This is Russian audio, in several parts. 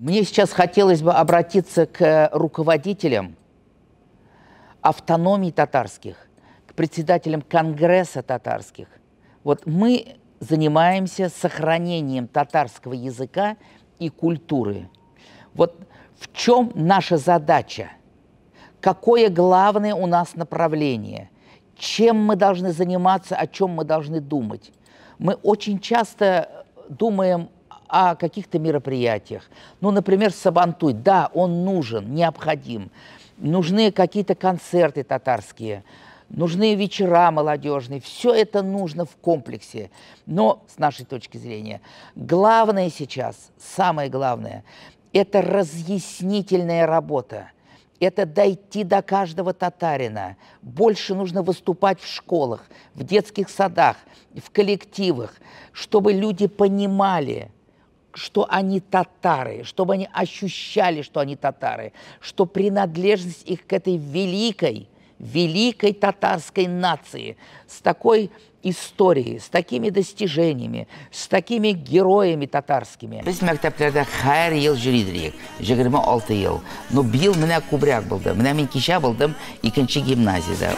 Мне сейчас хотелось бы обратиться к руководителям автономий татарских, к председателям Конгресса татарских. Вот мы занимаемся сохранением татарского языка и культуры. Вот в чем наша задача? Какое главное у нас направление? Чем мы должны заниматься, о чем мы должны думать? Мы очень часто думаем о каких-то мероприятиях. Ну, например, Сабантуй. Да, он нужен, необходим. Нужны какие-то концерты татарские, нужны вечера молодежные. Все это нужно в комплексе. Но, с нашей точки зрения, главное сейчас, самое главное, это разъяснительная работа. Это дойти до каждого татарина. Больше нужно выступать в школах, в детских садах, в коллективах, чтобы люди понимали, что они татары, чтобы они ощущали, что они татары, что принадлежность их к этой великой татарской нации, с такой историей, с такими достижениями, с такими героями татарскими. Biz maktablarda har yil yurdik, 26 yil. Но бил меня күбрәк булды. Менә мин кичә булдым 2-нче гимназиядә.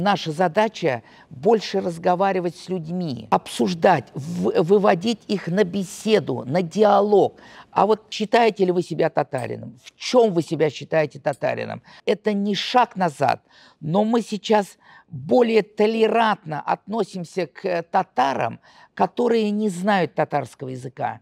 Наша задача больше разговаривать с людьми, обсуждать, выводить их на беседу, на диалог. А вот считаете ли вы себя татарином? В чем вы себя считаете татарином? Это не шаг назад, но мы сейчас более толерантно относимся к татарам, которые не знают татарского языка.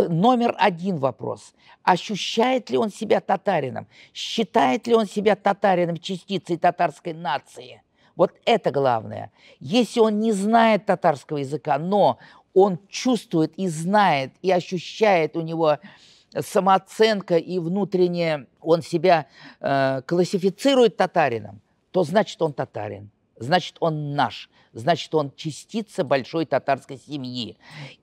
Номер один вопрос. Ощущает ли он себя татарином? Считает ли он себя татарином, частицей татарской нации? Вот это главное. Если он не знает татарского языка, но он чувствует и знает, и ощущает, у него самооценка и внутренне он себя классифицирует татарином, то значит он татарин. Значит, он наш, значит, он частица большой татарской семьи.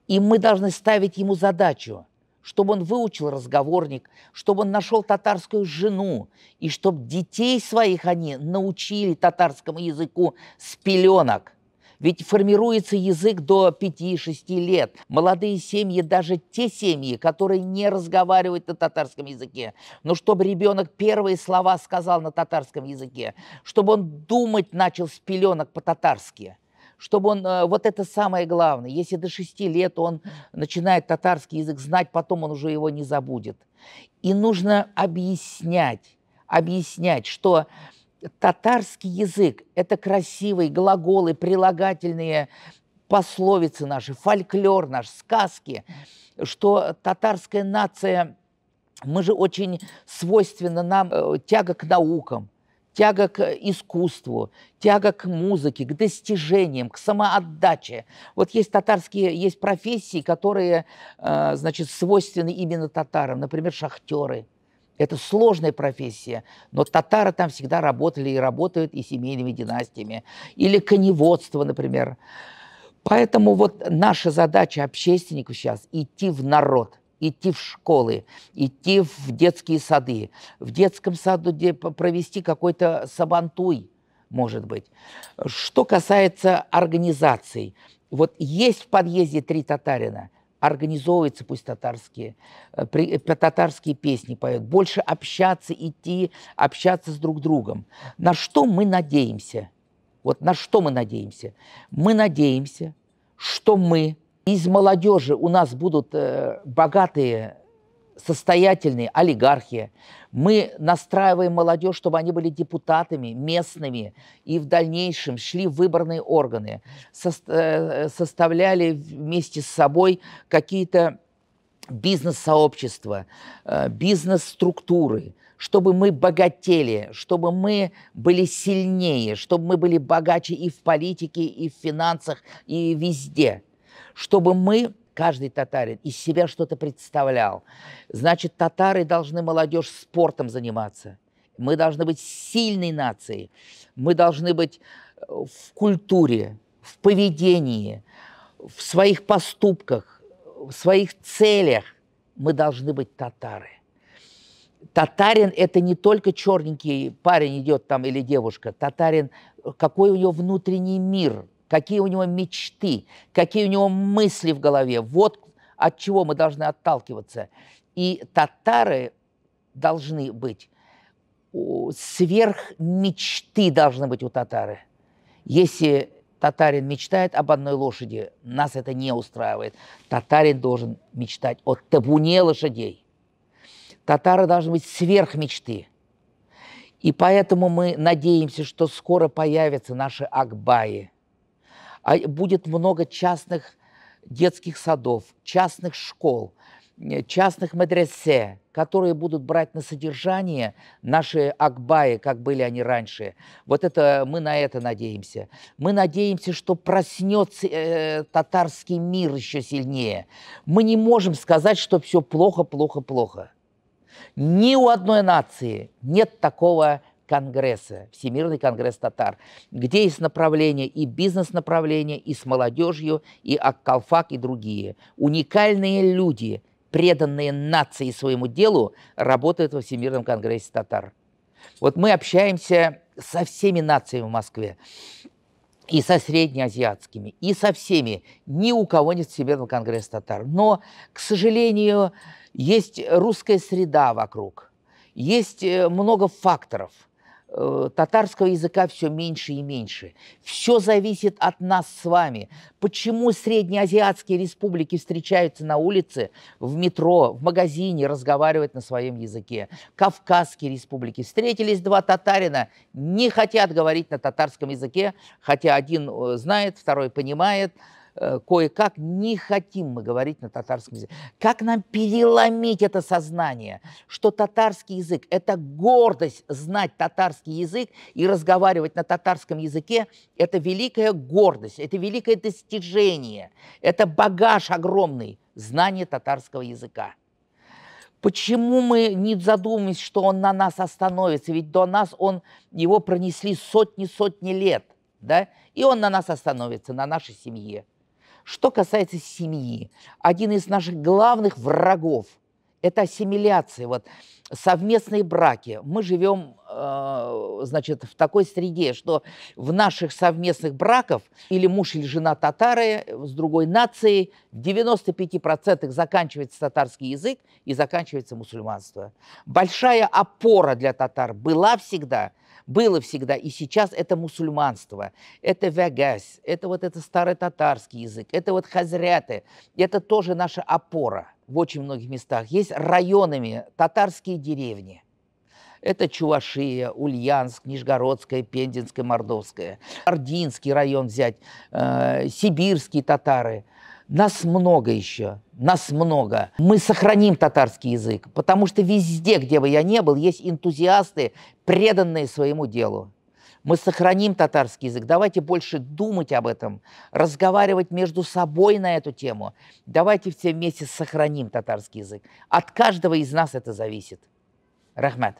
И мы должны ставить ему задачу, чтобы он выучил разговорник, чтобы он нашел татарскую жену, и чтобы детей своих они научили татарскому языку с пеленок. Ведь формируется язык до 5-6 лет. Молодые семьи, даже те семьи, которые не разговаривают на татарском языке, но чтобы ребенок первые слова сказал на татарском языке, чтобы он думать начал с пеленок по-татарски, чтобы он, вот это самое главное, если до 6 лет он начинает татарский язык знать, потом он уже его не забудет. И нужно объяснять, что татарский язык – это красивые глаголы, прилагательные пословицы наши, фольклор наш, сказки, что татарская нация, мы же очень свойственна нам тяга к наукам, тяга к искусству, тяга к музыке, к достижениям, к самоотдаче. Вот есть татарские, есть профессии, которые, значит, свойственны именно татарам, например, шахтеры. Это сложная профессия, но татары там всегда работали и работают и семейными династиями. Или коневодство, например. Поэтому вот наша задача общественников сейчас – идти в народ, идти в школы, идти в детские сады. В детском саду провести какой-то сабантуй, может быть. Что касается организаций. Вот есть в подъезде 3 татарина. Организовываются пусть татарские песни поют, больше общаться, идти, общаться с друг другом. На что мы надеемся? Вот на что мы надеемся? Мы надеемся, что мы из молодежи у нас будут богатые, состоятельные олигархи. Мы настраиваем молодежь, чтобы они были депутатами местными и в дальнейшем шли в выборные органы, составляли вместе с собой какие-то бизнес-сообщества, бизнес-структуры, чтобы мы богатели, чтобы мы были сильнее, чтобы мы были богаче и в политике, и в финансах, и везде, чтобы мы... Каждый татарин из себя что-то представлял. Значит, татары должны, молодежь, спортом заниматься. Мы должны быть сильной нацией. Мы должны быть в культуре, в поведении, в своих поступках, в своих целях мы должны быть татары. Татарин – это не только черненький парень идет там или девушка. Татарин, какой у него внутренний мир, какие у него мечты, какие у него мысли в голове. Вот от чего мы должны отталкиваться. И татары должны быть, сверхмечты должны быть у татары. Если татарин мечтает об одной лошади, нас это не устраивает. Татарин должен мечтать о табуне лошадей. Татары должны быть сверхмечты. И поэтому мы надеемся, что скоро появятся наши акбаи. Будет много частных детских садов, частных школ, частных медресе, которые будут брать на содержание наши акбаи, как были они раньше. Вот это мы на это надеемся. Мы надеемся, что проснется татарский мир еще сильнее. Мы не можем сказать, что все плохо, плохо, плохо. Ни у одной нации нет такого конгресса, Всемирный конгресс татар, где есть направления и бизнес-направления, и с молодежью, и Ак-Калфак, и другие. Уникальные люди, преданные нации своему делу, работают во Всемирном конгрессе татар. Вот мы общаемся со всеми нациями в Москве, и со среднеазиатскими, и со всеми. Ни у кого нет Всемирного конгресса татар. Но, к сожалению, есть русская среда вокруг, есть много факторов. Татарского языка все меньше и меньше. Все зависит от нас с вами. Почему среднеазиатские республики встречаются на улице, в метро, в магазине, разговаривают на своем языке? Кавказские республики. Встретились два татарина, не хотят говорить на татарском языке, хотя один знает, второй понимает. Кое-как не хотим мы говорить на татарском языке. Как нам переломить это сознание, что татарский язык – это гордость знать татарский язык и разговаривать на татарском языке – это великая гордость, это великое достижение, это багаж огромный знания татарского языка. Почему мы не задумываемся, что он на нас остановится? Ведь до нас его пронесли сотни лет, да? И он на нас остановится, на нашей семье. Что касается семьи, один из наших главных врагов – это ассимиляция, вот, совместные браки. Мы живем, значит, в такой среде, что в наших совместных браках или муж или жена татары с другой нацией, в 95% заканчивается татарский язык и заканчивается мусульманство. Большая опора для татар была всегда. Было всегда и сейчас это мусульманство, это вегась, это вот это старый татарский язык, это вот хазряты, это тоже наша опора в очень многих местах. Есть районами татарские деревни. Это Чувашия, Ульяновск, Нижегородская, Пензенская, Мордовская. Ординский район взять, сибирские татары. Нас много еще, нас много. Мы сохраним татарский язык, потому что везде, где бы я ни был, есть энтузиасты, преданные своему делу. Мы сохраним татарский язык. Давайте больше думать об этом, разговаривать между собой на эту тему. Давайте все вместе сохраним татарский язык. От каждого из нас это зависит. Рахмат.